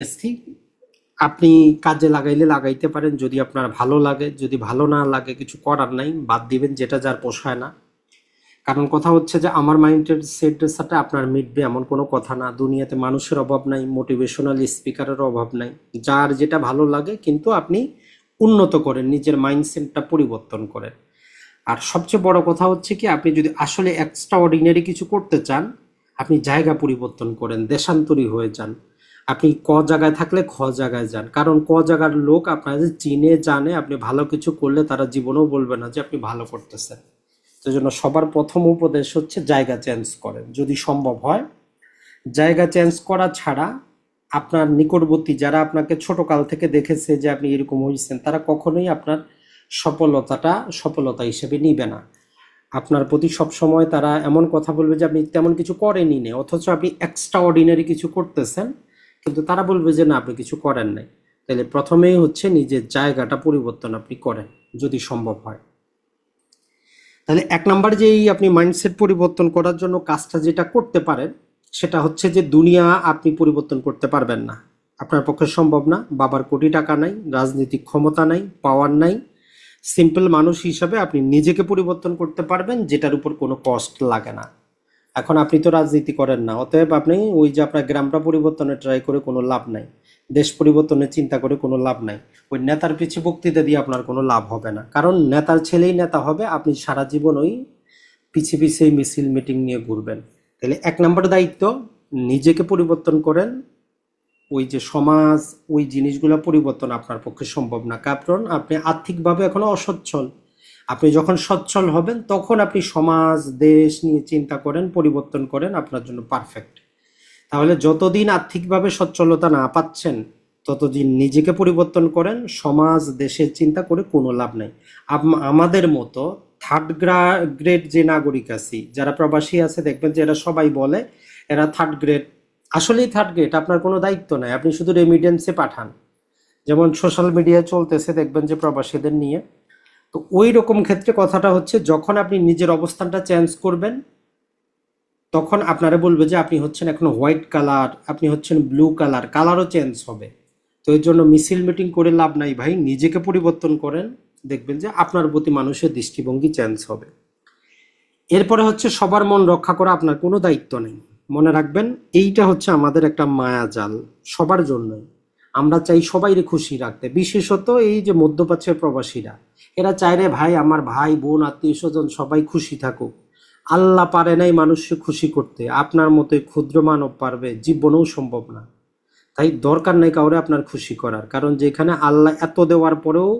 এসছি আপনি কাজে লাগাইলে লাগাইতে পারেন, যদি আপনার ভালো লাগে। যদি ভালো না লাগে কিছু করার নাই, বাদ দিবেন, যেটা যার পোষায় না। কারণ কথা হচ্ছে যে আমার মাইন্ডের সেটের সাথে আপনার মিটবে এমন কোনো কথা না। দুনিয়াতে মানুষের অভাব নাই, মোটিভেশনাল স্পিকারের অভাব নাই। যার যেটা ভালো লাগে, কিন্তু আপনি উন্নত করেন, নিজের মাইন্ডসেটটা পরিবর্তন করেন। আর সবচেয়ে বড় কথা হচ্ছে কি, আপনি যদি আসলে এক্সট্রা অর্ডিনারি কিছু করতে চান, আপনি জায়গা পরিবর্তন করেন, দেশান্তরী হয়ে যান। আপনি ক জায়গায় থাকলে খ জায়গায় যান, কারণ ক জায়গার লোক আপনাদের চিনে জানে। আপনি ভালো কিছু করলে তারা জীবনেও বলবে না যে আপনি ভালো করতেছেন। সেই জন্য সবার প্রথম উপদেশ হচ্ছে জায়গা চেঞ্জ করেন যদি সম্ভব হয়। জায়গা চেঞ্জ করা ছাড়া আপনার নিকটবর্তী যারা আপনাকে ছোট কাল থেকে দেখেছে যে আপনি এরকম হয়েছেন, তারা কখনোই আপনার সফলতা হিসেবে নিবে না। আপনার প্রতি সবসময় তারা এমন কথা বলবে যে আপনি তেমন কিছু করেনই না, অথচ আপনি এক্সট্রা অর্ডিনারি কিছু করতেছেন, কিন্তু তারা বলবে যে না, আপনি কিছু করেন নাই। তাহলে প্রথমেই হচ্ছে নিজের জায়গাটা পরিবর্তন আপনি করেন যদি সম্ভব হয়। তাহলে এক নাম্বার যেই আপনি মাইন্ডসেট পরিবর্তন করার জন্য কাজটা যেটা করতে পারেন, সেটা হচ্ছে যে দুনিয়া আপনি পরিবর্তন করতে পারবেন না, আপনার পক্ষে সম্ভব না। বাবার কোটি টাকা নাই, রাজনৈতিক ক্ষমতা নাই, পাওয়ার নাই। সিম্পল মানুষ হিসাবে আপনি নিজেকে পরিবর্তন করতে পারবেন, যেটার উপর কোনো কষ্ট লাগে না। এখন আপনি তো রাজনীতি করেন না, অতএব আপনি ওই যে আপনার গ্রামটা পরিবর্তনে ট্রাই করে কোনো লাভ নাই, দেশ পরিবর্তনের চিন্তা করে কোনো লাভ নাই। ওই নেতার পিছে বক্তৃতা দিয়ে আপনার কোনো লাভ হবে না, কারণ নেতার ছেলেই নেতা হবে, আপনি সারা জীবন ওই পিছে পিছে মিছিল মিটিং নিয়ে ঘুরবেন। তাহলে এক নম্বর দায়িত্ব, নিজেকে পরিবর্তন করেন। ওই যে সমাজ, ওই জিনিসগুলো পরিবর্তন আপনার পক্ষে সম্ভব না, কারণ আপনি আর্থিকভাবে এখনো অসচ্ছল। আপনি যখন সচ্ছল হবেন, তখন আপনি সমাজ দেশ নিয়ে চিন্তা করেন, পরিবর্তন করেন, আপনার জন্য পারফেক্ট। তাহলে যতদিন আর্থিকভাবে সচ্ছলতা না পাচ্ছেন, ততদিন নিজেকে পরিবর্তন করেন। সমাজ দেশের চিন্তা করে কোনো লাভ নাই। আমাদের মতো থার্ড গ্রেড যে নাগরিক আছি, যারা প্রবাসী আছে, দেখবেন যে এরা সবাই বলে এরা থার্ড গ্রেড। আসলেই থার্ড গ্রেড, আপনার কোনো দায়িত্ব নাই, আপনি শুধু রেমিটেন্সে পাঠান। যেমন সোশ্যাল মিডিয়া চলতেছে, দেখবেন যে প্রবাসীদের নিয়ে। তো ওই রকম ক্ষেত্রে কথাটা হচ্ছে, যখন আপনি নিজের অবস্থানটা চেঞ্জ করবেন, তখন আপনারা বলবে যে আপনি হচ্ছেন এখন হোয়াইট কালার, আপনি হচ্ছেন ব্লু কালার, কালারও চেঞ্জ হবে। তো এর জন্য মিছিল মিটিং করে লাভ নাই ভাই, নিজেকে পরিবর্তন করেন, দেখবেন যে আপনার প্রতি মানুষের দৃষ্টিভঙ্গি চেঞ্জ হবে। এরপরে হচ্ছে সবার মন রক্ষা করা আপনার কোনো দায়িত্ব নেই। মনে রাখবেন, এইটা হচ্ছে আমাদের একটা মায়াজাল সবার জন্যই। আমরা চাই সবাইরে খুশি রাখতে, বিশেষত এই যে মধ্যপ্রাচ্যের প্রবাসীরা, এরা চায় রে ভাই আমার ভাই বোন আত্মীয় স্বজন সবাই খুশি থাকুক। আল্লাহ পারে নাই মানুষকে খুশি করতে, আপনার মতোই ক্ষুদ্র মানব পারবে? জীবনেও সম্ভব না। তাই দরকার নেই কাউরে আপনার খুশি করার, কারণ যেখানে আল্লাহ এত দেওয়ার পরেও,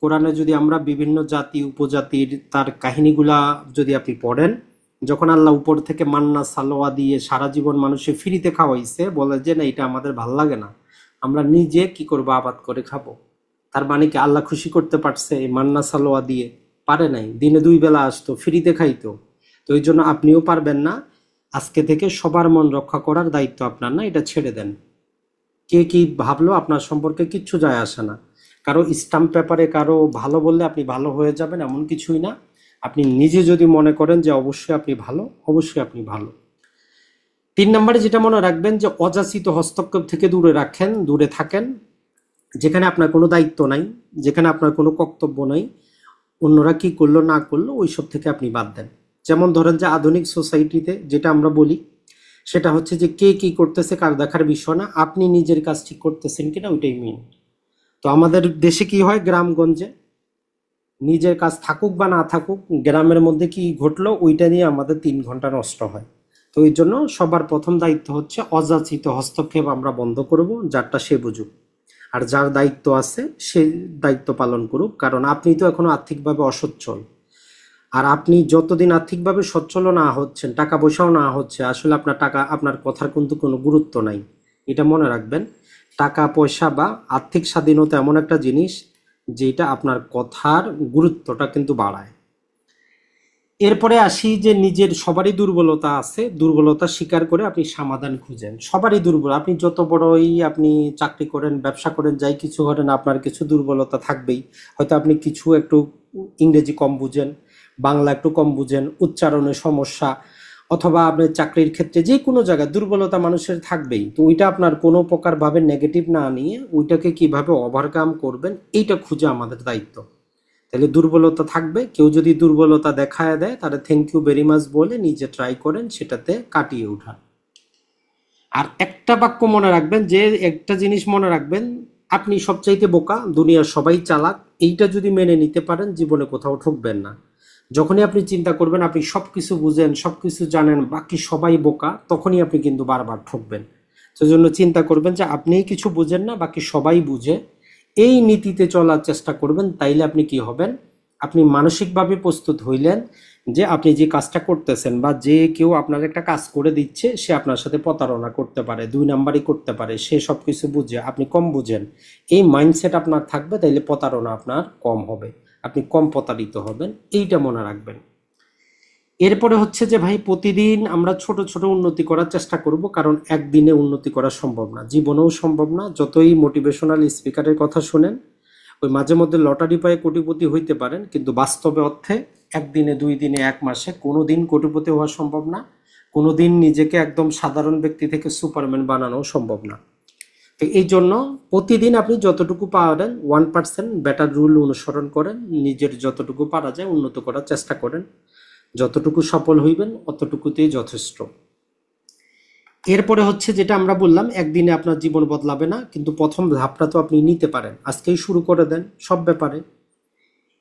কোরআনে যদি আমরা বিভিন্ন জাতি উপজাতির তার কাহিনীগুলা যদি আপনি পড়েন, যখন আল্লাহ উপর থেকে মান্না সালোয়া দিয়ে সারা জীবন মানুষে ফ্রিতে খাওয়াইছে, বলে যে না, এটা আমাদের ভাল লাগে না, আমরা নিজে কি করবো, আবাদ করে খাবো। তার মানে কি আল্লাহ খুশি করতে পারছে এই মান্না সালোয়া দিয়ে? পারে নাই। দিনে 2 বেলা আসতো, ফ্রিতে খাইতো। তো এই জন্য আপনিও পারবেন না। আজকে থেকে সবার মন রক্ষা করার দায়িত্ব আপনার না, এটা ছেড়ে দেন। কে কি ভাবলো আপনার সম্পর্কে কিচ্ছু যায় আসে না। কারো স্টাম্প পেপারে কারো ভালো বললে আপনি ভালো হয়ে যাবেন এমন কিছুই না। আপনি নিজে যদি মনে করেন যে অবশ্যই আপনি ভালো, অবশ্যই আপনি ভালো। 3 নম্বরে যেটা মনে রাখবেন, যে অযাচিত হস্তক্ষেপ থেকে দূরে থাকেন। যেখানে আপনার কোনো দায়িত্ব নাই, যেখানে আপনার কোনো কর্তব্য নাই, অন্যরা কি করলো না করলো ওইসব থেকে আপনি বাদ দেন। যেমন ধরেন যে আধুনিক সোসাইটিতে যেটা আমরা বলি, সেটা হচ্ছে যে কে কি করতেছে কার দেখার বিষয় না, আপনি নিজের কাজ ঠিক করতেছেন কিনা ওইটাই মেন। তো আমাদের দেশে কি হয়, গ্রামগঞ্জে নিজের কাজ থাকুক বা না থাকুক, গ্রামের মধ্যে কি ঘটলো ওইটা নিয়ে আমাদের 3 ঘন্টা নষ্ট হয়। তো এই জন্য সবার প্রথম দায়িত্ব হচ্ছে অযাচিত হস্তক্ষেপ আমরা বন্ধ করব, যারটা সে বুঝুক। আর যার দায়িত্ব আছে সে দায়িত্ব পালন করুক, কারণ আপনি তো এখনো আর্থিকভাবে অসচ্ছল। আর আপনি যতদিন আর্থিকভাবে সচ্ছল না হচ্ছেন, টাকা পয়সাও না হচ্ছে, আসলে আপনার কথার কিন্তু কোনো গুরুত্ব নাই। এটা মনে রাখবেন। টাকা পয়সা বা আর্থিক স্বাধীনতা এমন একটা জিনিস, যেটা আপনার কথার গুরুত্বটা কিন্তু বাড়ায়। এরপরে আসি যে নিজের সবারই দুর্বলতা আছে, দুর্বলতা স্বীকার করে আপনি সমাধান খুঁজেন। সবারই দুর্বল, আপনি যত বড়ই আপনি চাকরি করেন, ব্যবসা করেন, যাই কিছু করেন, আপনার কিছু দুর্বলতা থাকবেই। হয়তো আপনি কিছু একটু ইংরেজি কম বুঝেন, বাংলা একটু কম বুঝেন, উচ্চারণে সমস্যা, অথবা আপনার চাকরির ক্ষেত্রে যে কোনো জায়গায় দুর্বলতা মানুষের থাকবেই, তো ওইটা আপনার কোনো প্রকার ভাবে নেগেটিভ না নিয়ে ওইটাকে কিভাবে ওভারকাম করবেন এইটা খুঁজে আমাদের দায়িত্ব। তাহলে দুর্বলতা থাকবে, কেউ যদি দুর্বলতা দেখায় দেয় তাহলে থ্যাংক ইউ ভেরি মাচ বলে নিজে ট্রাই করেন সেটাতে কাটিয়ে ওঠা। আর একটা বাক্য মনে রাখবেন, যে একটা জিনিস মনে রাখবেন, আপনি সবচাইতে বোকা, দুনিয়ার সবাই চালাক, এইটা যদি মেনে নিতে পারেন জীবনে কোথাও ঠকবেন না। যখনই আপনি চিন্তা করবেন আপনি সবকিছু বুঝেন, সবকিছু জানেন, বাকি সবাই বোকা, তখনই আপনি কিন্তু বারবার ঠকবেন। সেজন্য চিন্তা করবেন যে আপনিই কিছু বুঝেন না, বাকি সবাই বুঝে, এই নীতিতে চলার চেষ্টা করবেন। তাইলে আপনি কি হবেন, আপনি মানসিকভাবে প্রস্তুত হইলেন যে আপনি যে কাজটা করতেছেন বা যে কেউ আপনার একটা কাজ করে দিচ্ছে সে আপনার সাথে প্রতারণা করতে পারে, দুই নাম্বারই করতে পারে, সে সব কিছু বুঝে আপনি কম বুঝেন, এই মাইন্ডসেট আপনার থাকবে, তাইলে প্রতারণা আপনার কম হবে, আপনি কম প্রতারিত হবেন, এইটা মনে রাখবেন। এরপরে হচ্ছে যে ভাই প্রতিদিন আমরা ছোট ছোট উন্নতি করার চেষ্টা করব, কারণ একদিনে উন্নতি করা সম্ভব না, জীবনেও সম্ভব না। যতই মোটিভেশনাল স্পিকারের কথা শুনেন, ওই মাঝে মধ্যে লটারি পায়ে কোটিপতি হইতে পারেন, কিন্তু বাস্তবে অর্থে একদিনে, দুই দিনে, এক মাসে কোনোদিন কোটিপতি হওয়া সম্ভব না, কোনোদিন নিজেকে একদম সাধারণ ব্যক্তি থেকে সুপারম্যান বানানো সম্ভব না। তো এই জন্য প্রতিদিন আপনি যতটুকু পারেন 1% বেটার রুল অনুসরণ করেন, নিজের যতটুকু পারা যায় উন্নত করার চেষ্টা করেন, যতটুকু সফল হইবেন অতটুকুতেই যথেষ্ট। এরপরে হচ্ছে যেটা আমরা বললাম, একদিনে আপনার জীবন বদলাবে না, কিন্তু প্রথম ধাপটা তো আপনি নিতে পারেন, আজকেই শুরু করে দেন সব ব্যাপারে।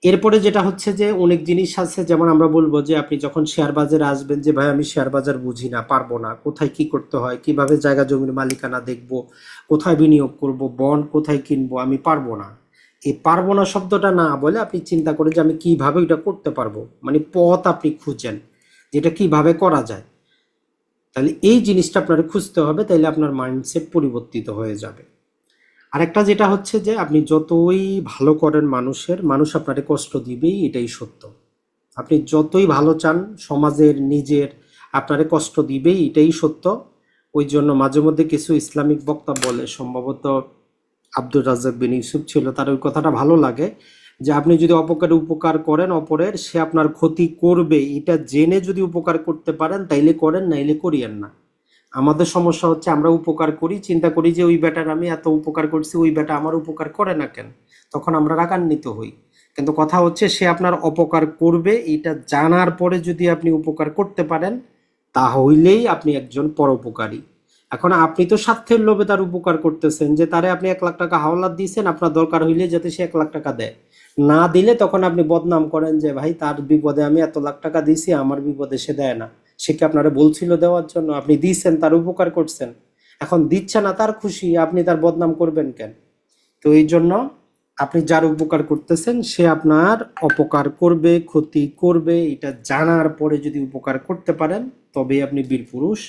এরপরে যেটা হচ্ছে যে অনেক জিনিস আছে, যেমন আমরা বলবো যে আপনি যখন শেয়ার বাজারে আসবেন, যে ভাই আমি শেয়ার বাজার বুঝি না, পারবো না, কোথায় কি করতে হয়, কিভাবে জায়গা জমির মালিকানা দেখবো, কোথায় বিনিয়োগ করব, বন্ড কোথায় কিনবো, আমি পারবো না। এই পারবো না শব্দটা না বলে আপনি চিন্তা করেন যে আমি কিভাবে এটা করতে পারবো, মানে পথ আপনি খুঁজেন যেটা কিভাবে করা যায়। তাহলে এই জিনিসটা আপনার খুঁজতে হবে, তাইলে আপনার মাইন্ডসেট পরিবর্তিত হয়ে যাবে। আরেকটা যেটা হচ্ছে যে আপনি যতই ভালো করেন মানুষ আপনাকে কষ্ট দিবেই, এটাই সত্য। আপনি যতই ভালো চান সমাজের, নিজের, আপনারে কষ্ট দিবেই, এটাই সত্য। ওই জন্য মাঝে মধ্যে কিছু ইসলামিক বক্তা বলে, সম্ভবত আব্দুর রাজ্জাক বিন ইউসুফ ছিল, তার ওই কথাটা ভালো লাগে, যে আপনি যদি অপকারে উপকার করেন অপরের, সে আপনার ক্ষতি করবে এটা জেনে যদি উপকার করতে পারেন তাইলে করেন, নাইলে করিয়েন না। আমাদের সমস্যা হচ্ছে আমরা উপকার করি, চিন্তা করি যে ওই বেটার আমি এত উপকার করছি, ওই বেটা আমার উপকার করে না কেন, তখন আমরা রাগান্বিত হই। কিন্তু কথা হচ্ছে সে আপনার অপকার করবে এটা জানার পরে যদি আপনি উপকার করতে পারেন, তাহলেই আপনি একজন পরোপকারী। এখন আপনি তো স্বার্থের লোভে তার উপকার করতেছেন, যে তারে আপনি 1 লাখ টাকা হাওলাত দিয়েছেন, আপনার দরকার হইলে যাতে সে 1 লাখ টাকা দেয়, না দিলে তখন আপনি বদনাম করেন যে ভাই তার বিপদে আমি এত লাখ টাকা দিয়েছি, আমার বিপদে সে দেয় না। সে কি আপনারা বলছিল দেওয়ার জন্য? আপনি দিচ্ছেন, তার উপকার করছেন, এখন দিচ্ছে না, তার খুশি, আপনি তার বদনাম করবেন কেন? তো এই জন্য আপনি যার উপকার করতেছেন সে আপনার অপকার করবে, ক্ষতি করবে, এটা জানার পরে যদি উপকার করতে পারেন তবেই আপনি বীর পুরুষ,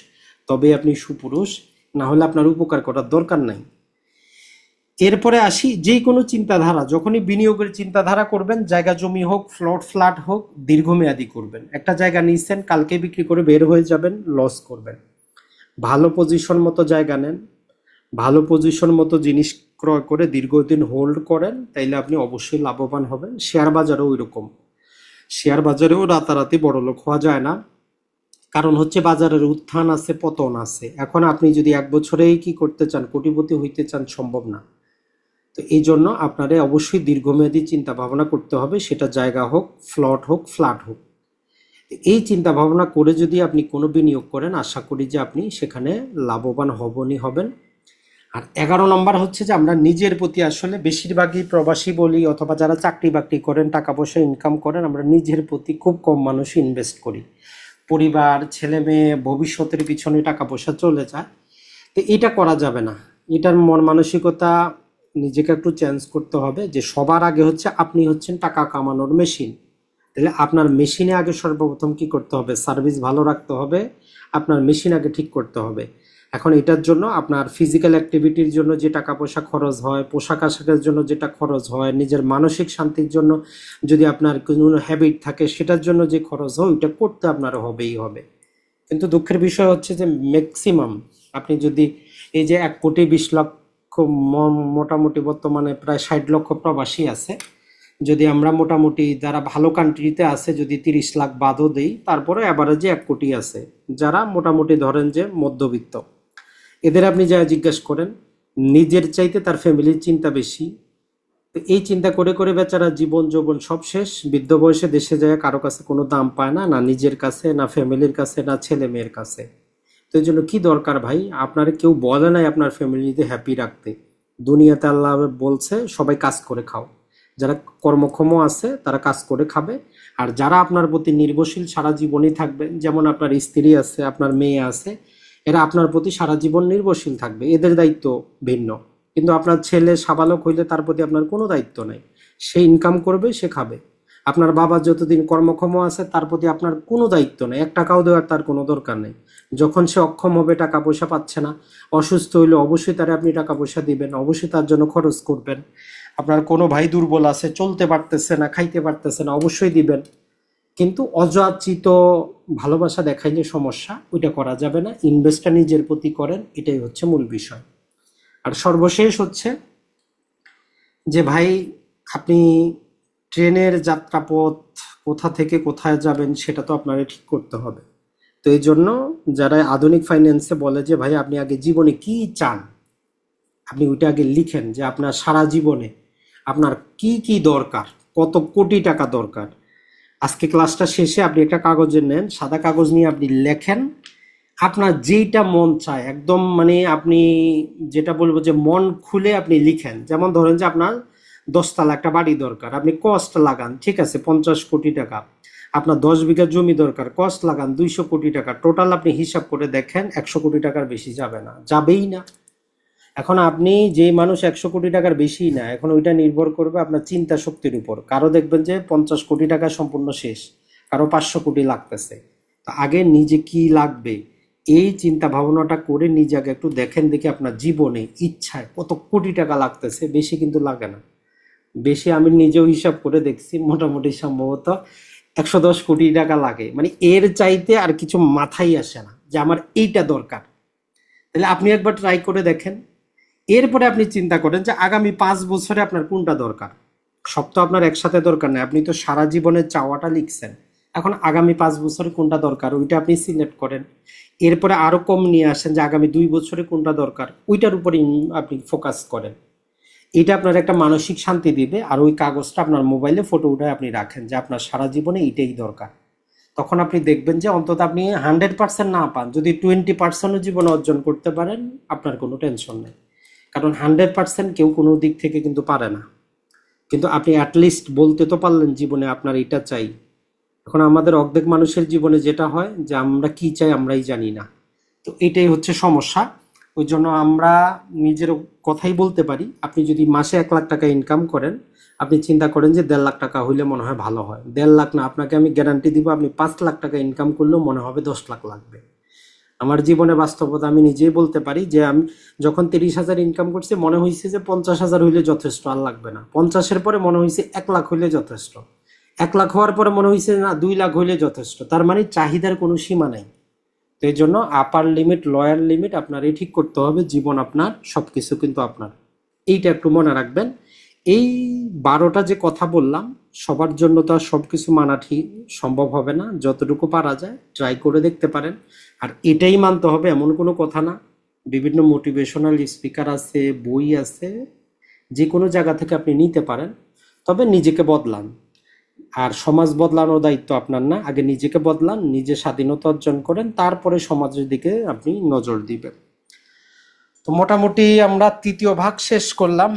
তবেই আপনি সুপুরুষ, না হলে আপনার উপকার করার দরকার নাই। এরপরে আসি, যে কোনো চিন্তাধারা যখনই বিনিয়োগের চিন্তাধারা করবেন, জায়গা জমি হোক, ফ্ল্যাট হোক, দীর্ঘমেয়াদী করবেন। একটা জায়গা নিচ্ছেন, কালকে বিক্রি করে বের হয়ে যাবেন, লস করবেন। ভালো পজিশন মতো জায়গা নেন, ভালো পজিশন মতো জিনিস ক্রয় করে দীর্ঘদিন হোল্ড করেন, তাইলে আপনি অবশ্যই লাভবান হবেন। শেয়ার বাজারেও ওইরকম, শেয়ার বাজারেও রাতারাতি বড়লোক হওয়া যায় না, কারণ হচ্ছে বাজারের উত্থান আছে, পতন আছে। এখন আপনি যদি 1 বছরেই কি করতে চান, কোটিপতি হইতে চান, সম্ভব না। তো এই জন্য আপনারে অবশ্যই দীর্ঘমেয়াদী চিন্তা ভাবনা করতে হবে, সেটা জায়গা হোক, ফ্ল্যাট হোক। এই চিন্তা ভাবনা করে যদি আপনি কোনো বিনিয়োগ করেন, আশা করি যে আপনি সেখানে লাভবান হবেন। আর 11 নম্বর হচ্ছে যে আমরা নিজের প্রতি, আসলে বেশিরভাগই প্রবাসী বলি অথবা যারা চাকরি বাকরি করেন, টাকা পয়সা ইনকাম করেন, আমরা নিজের প্রতি খুব কম মানুষ ইনভেস্ট করি। পরিবার, ছেলে মেয়ে, ভবিষ্যতের পিছনে টাকা পয়সা চলে যায়। তো এটা করা যাবে না, এটার মন মানসিকতা নিজেকে একটু চেঞ্জ করতে হবে, যে সবার আগে হচ্ছে আপনি হচ্ছেন টাকা কামানোর মেশিন। তাহলে আপনার মেশিনে আগে সর্বপ্রথম কি করতে হবে, সার্ভিস ভালো রাখতে হবে, আপনার মেশিন আগে ঠিক করতে হবে। এখন এটার জন্য আপনার ফিজিক্যাল অ্যাক্টিভিটির জন্য যে টাকা পয়সা খরচ হয়, পোশাক আশাকের জন্য যেটা খরচ হয়, নিজের মানসিক শান্তির জন্য যদি আপনার কোনো হ্যাবিট থাকে সেটার জন্য যে খরচ হয়, ওইটা করতে আপনার হবেই হবে। কিন্তু দুঃখের বিষয় হচ্ছে যে ম্যাক্সিমাম আপনি যদি এই যে 1,20,00,000 মোটামুটি বর্তমানে প্রায় 60 লক্ষ প্রবাসী আছে, যদি আমরা মোটামুটি যারা ভালো কান্ট্রিতে আছে যদি 30 লাখ বাদও দেই, তারপরে অ্যাভারেজে 1 কোটি আছে যারা মোটামুটি ধরেন যে মধ্যবিত্ত। এদের আপনি যা জিজ্ঞেস করেন, নিজের চাইতে তার ফ্যামিলির চিন্তা বেশি। তো এই চিন্তা করে করে বেচারা জীবন যৌবন সব শেষ, বৃদ্ধ বয়সে দেশে যায়, কারো কাছে কোনো দাম পায় না, না নিজের কাছে, না ফ্যামিলির কাছে, না ছেলে মেয়ের কাছে। তো এই জন্য কি দরকার ভাই, আপনার কেউ বলে নাই আপনার ফ্যামিলিতে হ্যাপি রাখতে। দুনিয়াতে আল্লাহ বলছে সবাই কাজ করে খাও, যারা কর্মক্ষম আছে তারা কাজ করে খাবে। আর যারা আপনার প্রতি নির্ভরশীল সারা জীবনই থাকবে, যেমন আপনার স্ত্রী আছে, আপনার মেয়ে আছে, এরা আপনার প্রতি সারা জীবন নির্ভরশীল থাকবে, এদের দায়িত্ব ভিন্ন। কিন্তু আপনার ছেলে সাবালক হইলে তার প্রতি আপনার কোনো দায়িত্ব নেই, সে ইনকাম করবে, সে খাবে। আপনার বাবা যতদিন কর্মক্ষম আছে তার প্রতি আপনার কোনো দায়িত্ব নেই, 1 টাকাও দেওয়ার তার কোনো দরকার নেই। যখন সে অক্ষম হবে, টাকা পয়সা পাচ্ছে না, অসুস্থ হইলে অবশ্যই তারে আপনি টাকা পয়সা দিবেন, অবশ্যই তার জন্য খরচ করবেন। আপনার কোনো ভাই দুর্বল আছে, চলতে পারতেছে না, খাইতে পারতেছে না, অবশ্যই দিবেন। কিন্তু অযাচিত ভালোবাসা দেখাইলে সমস্যা, ওইটা করা যাবে না। ইনভেস্টটা নিজের প্রতি করেন, এটাই হচ্ছে মূল বিষয়। আর সর্বশেষ হচ্ছে যে ভাই, আপনি ট্রেনের যাত্রাপথ কোথা থেকে কোথায় যাবেন সেটা তো আপনাকে ঠিক করতে হবে। তো এই জন্য যারা আধুনিক ফাইন্যান্সে বলে যে ভাই আপনি আগে জীবনে কি চান, আপনি ওইটা আগে লিখেন যে আপনার সারা জীবনে আপনার কি কি দরকার, কত কোটি টাকা দরকার। আজকে ক্লাসটা শেষে আপনি একটা কাগজে নেন, সাদা কাগজ নিয়ে আপনি লেখেন আপনার যেইটা মন চায়, একদম মানে আপনি যেটা বলবো যে মন খুলে আপনি লিখেন। যেমন ধরেন যে আপনার 10 তলা একটা বাড়ি দরকার, আপনি কস্ট লাগান, ঠিক আছে 50 কোটি টাকা। আপনার 10 বিঘা জমি দরকার, কস্ট লাগান 200 কোটি টাকা। টোটাল আপনি হিসাব করে দেখেন 100 কোটি টাকার বেশি যাবে না, যাবেই না। এখন আপনি যে মানুষ 100 কোটি টাকার বেশি না, এখন ওইটা নির্ভর করবে আপনার চিন্তা শক্তির উপর। কারো দেখবেন যে 50 কোটি টাকা সম্পূর্ণ শেষ, কারো 500 কোটি লাগতেছে। তো আগে নিজে কি লাগবে এই চিন্তা ভাবনাটা করে নিজে আগে একটু দেখেন, দেখি আপনার জীবনে ইচ্ছায় কত কোটি টাকা লাগতেছে। বেশি কিন্তু লাগে না, বেশি আমি নিজেও হিসাব করে দেখছি, মোটামুটি সম্ভবত 110 কোটি টাকা লাগে। মানে এর চাইতে আর কিছু মাথায় আসে না যে আমার এইটা দরকার। তাহলে আপনি একবার ট্রাই করে দেখেন, এরপরে আপনি চিন্তা করেন যে আগামী 5 বছরে আপনার কোনটা দরকার। সব তো আপনার একসাথে দরকার নেই, আপনি তো সারা জীবনের চাওয়াটা লিখছেন, এখন আগামী 5 বছরে কোনটা দরকার ওইটা আপনি সিলেক্ট করেন। এরপরে আরো কম নিয়ে আসেন যে আগামী 2 বছরে কোনটা দরকার, ওইটার উপরে আপনি ফোকাস করেন। এটা আপনার একটা মানসিক শান্তি দিবে। আর ওই কাগজটা আপনার মোবাইলে ফটো উঠায় আপনি রাখেন যে আপনার সারা জীবনে এটাই দরকার। তখন আপনি দেখবেন যে অন্তত আপনি 100% না পান, যদি 20% জীবনে অর্জন করতে পারেন আপনার কোনো টেনশন নেই। কারণ 100% কেউ কোনো দিক থেকে কিন্তু পারে না। কিন্তু আপনি অ্যাটলিস্ট বলতে তো পারলেন জীবনে আপনার এটা চাই। এখন আমাদের অর্ধেক মানুষের জীবনে যেটা হয় যে আমরা কি চাই আমরাই জানি না। তো এটাই হচ্ছে সমস্যা। ওই জন্য আমরা নিজের কথাই বলতে পারি, আপনি যদি মাসে 1 লাখ টাকা ইনকাম করেন, আপনি চিন্তা করেন যে 1.5 লাখ টাকা হইলে মনে হয় ভালো হয়। 1.5 লাখ না, আপনাকে আমি গ্যারান্টি দিব আপনি 5 লাখ টাকা ইনকাম করলেও মনে হবে 10 লাখ লাগবে। আমার জীবনে বাস্তবতা আমি নিজেই বলতে পারি যে আমি যখন 30,000 ইনকাম করছি মনে হয়েছে যে 50,000 হইলে যথেষ্ট, আর লাগবে না। 50-এর পরে মনে হয়েছে 1 লাখ হইলে যথেষ্ট, 1 লাখ হওয়ার পরে মনে হয়েছে না 2 লাখ হইলে যথেষ্ট। তার মানে চাহিদার কোনো সীমা নাই। তো এই জন্য আপার লিমিট লোয়ার লিমিট আপনারই ঠিক করতে হবে। জীবন আপনার, সবকিছু কিন্তু আপনার, এইটা একটু মনে রাখবেন। এই 12টা যে কথা বললাম সবার জন্য তো আর সবকিছু মানা ঠিক সম্ভব হবে না, যতটুকু পারা যায় ট্রাই করে দেখতে পারেন। আর এটাই মানতে হবে এমন কোনো কথা না। বিভিন্ন মোটিভেশনাল স্পিকার আছে, বই আছে, যে কোনো জায়গা থেকে আপনি নিতে পারেন। তবে নিজেকে বদলান। আর সমাজ বদলানোর দায়িত্ব আপনার না, আগে নিজেকে বদলান, নিজে স্বাধীনতা অর্জন করেন, তারপরে সমাজের দিকে আপনি নজর দিবেন। তো মোটামুটি আমরা 3য় ভাগ শেষ করলাম।